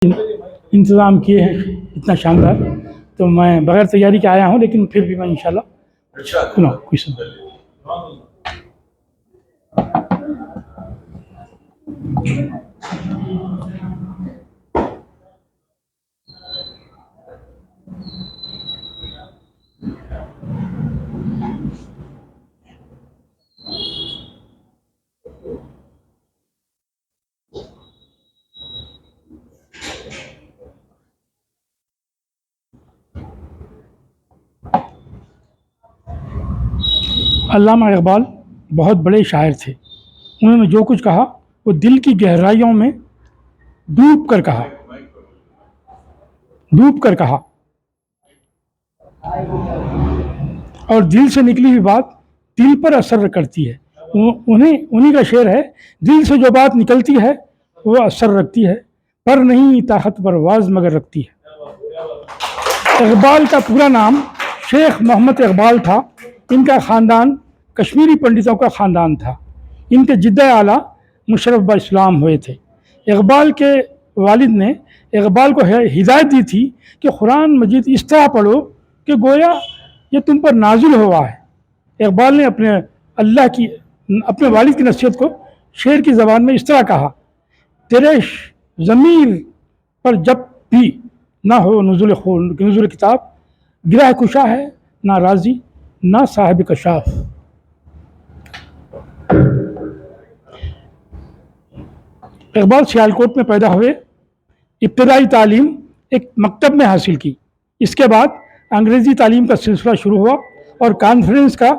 इंतज़ाम किए हैं इतना शानदार, तो मैं बगैर तैयारी के आया हूँ, लेकिन फिर भी मैं इंशाल्लाह सुनाऊँ कुछ सुनाऊँ। अल्लामा इकबाल बहुत बड़े शायर थे। उन्होंने जो कुछ कहा वो दिल की गहराइयों में डूब कर कहा और दिल से निकली हुई बात दिल पर असर करती है। उन्हीं का शेर है, दिल से जो बात निकलती है वो असर रखती है, पर नहीं ताकत परवाज़ मगर रखती है। इकबाल का पूरा नाम शेख मोहम्मद इकबाल था। इनका ख़ानदान कश्मीरी पंडितों का ख़ानदान था। इनके जिद्द आला मुशर्रफ ब इस्लाम हुए थे। इकबाल के वालिद ने इकबाल को हिदायत दी थी कि कुरान मजीद इस तरह पढ़ो कि गोया ये तुम पर नाजिल हुआ है। इकबाल ने अपने वालिद की नसीहत को शेर की ज़बान में इस तरह कहा, तेरे ज़मीर पर जब भी ना हो नुज़ुल किताब, गिरह कुशा है ना राज़ी ना साहिब कशाफ। इकबाल सियालकोट में पैदा हुए। इब्तदाई तालीम एक मकतब में हासिल की। इसके बाद अंग्रेज़ी तालीम का सिलसिला शुरू हुआ और कॉन्फ्रेंस का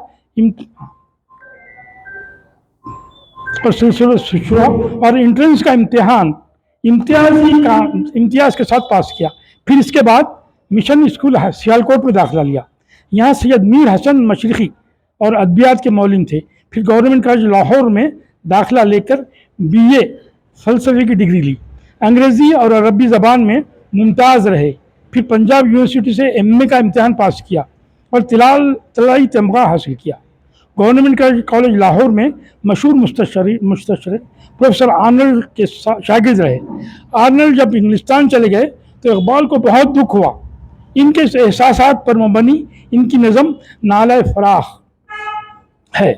और एंट्रेंस का इम्तियाज़ के साथ पास किया। फिर इसके बाद मिशन स्कूल सियालकोट में दाखिला लिया। यहाँ सैयद मीर हसन मशरिकी और अदबियात के मौलिम थे। फिर गवर्नमेंट कॉलेज लाहौर में दाखिला लेकर BA फ़लसफ़े की डिग्री ली। अंग्रेज़ी और अरबी ज़बान में मुमताज़ रहे। फिर पंजाब यूनिवर्सिटी से MA का इम्तिहान पास किया और तलाई तमगा हासिल किया। गवर्नमेंट कॉलेज लाहौर में मशहूर मुस्तशर प्रोफेसर आर्नल्ड के शागिर्द रहे। आर्नल्ड जब इंग्लिस्तान चले गए तो इकबाल को बहुत दुख हुआ। इनके एहसासात पर मबनी इनकी नज़म नाला फराख है।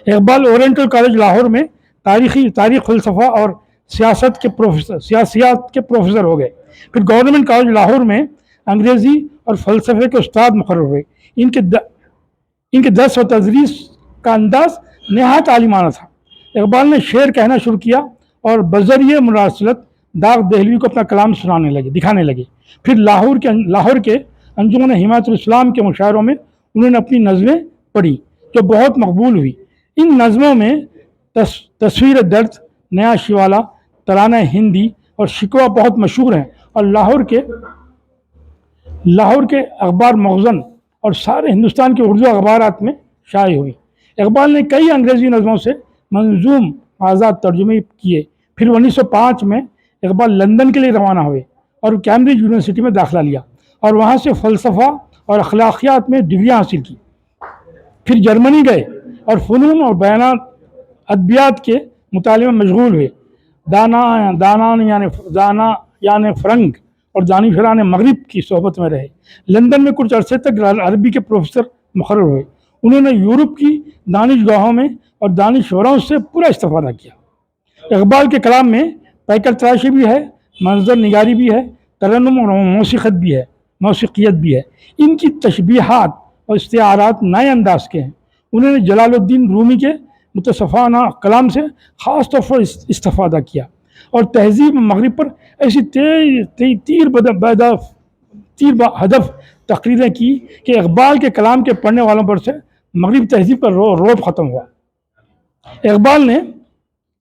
इकबाल ओरिएंटल कॉलेज लाहौर में तारीख़ फ़लसफ़ा और सियासियात के प्रोफेसर हो गए। फिर गवर्नमेंट कॉलेज लाहौर में अंग्रेज़ी और फ़लसफ़े के उस्ताद मुकर्रर हुए। इनके दर्स व तदरीस का अंदाज़ नहायत आलिमाना था। इकबाल ने शेर कहना शुरू किया और बज़रिए मुरासलत दाग दहलवी को अपना कलाम दिखाने लगे। फिर लाहौर के अंजुमन हिमायतुल इस्लाम के मुशायरों में उन्होंने अपनी नज़में पढ़ी जो बहुत मकबूल हुई। इन नज़मों में तस्वीर दर्द, नया शिवाला, तराना हिंदी और शिकवा बहुत मशहूर हैं और लाहौर के अखबार मखज़न और सारे हिंदुस्तान के उर्दू अखबारात में शाये हुई। इकबाल ने कई अंग्रेज़ी नज़मों से मंजूम आज़ाद तर्जुमे किए। फिर 1905 में इकबाल लंदन के लिए रवाना हुए और कैम्ब्रिज यूनिवर्सिटी में दाखिला लिया और वहाँ से फ़लसफ़ा और अखलाकियात में डिग्रियाँ हासिल की। फिर जर्मनी गए और फ़नून और बयानात अदबियात के मुताले में मशगूल हुए। दाना यानी फ़रंग और दानिशरान मगरिब की सोहबत में रहे। लंदन में कुछ अरसे तक अरबी के प्रोफेसर मुकर्रर हुए। उन्होंने यूरोप की दानिशगाहों में और दानिशवरों से पूरा इस्तिफ़ादा किया। इकबाल के कलाम में पैकर तराशी भी है, मंजर निगारी भी है, तरन्नुम और मौसीक़ियत भी है। इनकी तशबीहात और इस्तिआरात नए अंदाज के हैं। उन्होंने जलालुद्दीन रूमी के मुतसफ़ाना कलाम से ख़ास तौर पर इस्तिफ़ादा किया और तहज़ीब मगरिब पर ऐसी तीर हदफ तकरीरें की कि इकबाल के कलाम के पढ़ने वालों पर से मगरिब तहज़ीब का रौब ख़त्म हुआ। इकबाल ने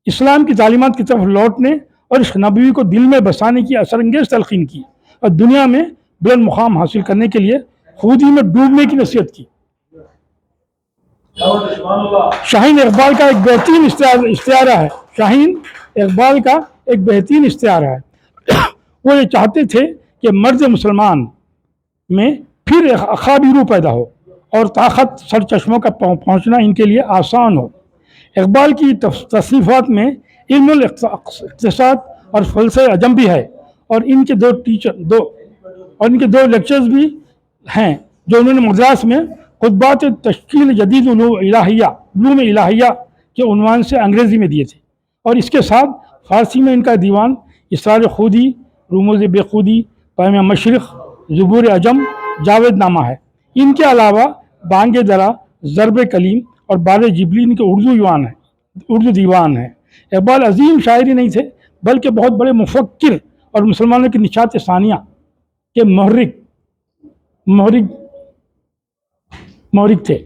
इस्लाम की तालीमात की तरफ लौटने और इस नबवी को दिल में बसाने की असरअंगेज़ तलक़ीन की और दुनिया में बुलंद मुकाम हासिल करने के लिए खुद ही में डूबने की नसीहत की। शाहीन इकबाल का एक बेहतरीन इस्तिआरा है। वो ये चाहते थे कि मर्द मुसलमान में फिर एक अखाबी रूह पैदा हो और ताकत सर चश्मों का पहुँचना इनके लिए आसान हो। इकबाल की तसनीफ़ात में इल्मुल इक़्तिसाद और फ़लसफ़े अजम भी है اور ان کے دو لیکچرز بھی ہیں جو انہوں نے مدراس میں خطبات تشکیل جدید علوم الہیہ کے عنوان سے انگریزی میں دیے تھے، اور اس کے ساتھ فارسی میں ان کا دیوان اسرار خودی، رموز بے خودی، پیام مشرق، زبور عجم، جاوید نامہ ہے۔ ان کے علاوہ بانگ درا، ضرب کلیم اور بار جبلی ان کے اردو دیوان ہیں۔ اقبال عظیم شاعر ہی نہیں تھے بلکہ بہت بڑے مفکر اور مسلمانوں کی نشاط ثانیہ کے محرک تھے۔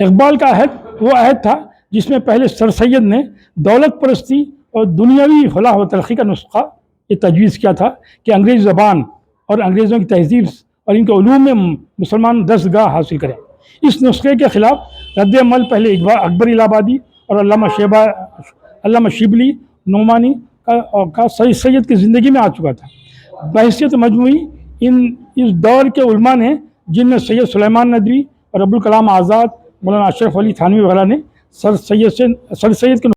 اقبال کا عہد وہ عہد تھا جس میں پہلے سر سید نے دولت پرستی اور دنیاوی فلاح و ترقی کا نسخہ یہ تجویز کیا تھا کہ انگریزی زبان اور انگریزوں کی تہذیب اور ان کے علوم میں مسلمان دستگاہ حاصل کریں۔ اس نسخے کے خلاف رد عمل پہلے اکبر الہ آبادی اور علامہ شبلی نعمانی کا سید کی زندگی میں آ چکا تھا۔ بحیثیت مجموعی اس دور کے علماء نے، جن میں سید سلیمان ندوی اور ابوالکلام آزاد، مولانا اشرف علی تھانوی وغیرہ نے سر سید کے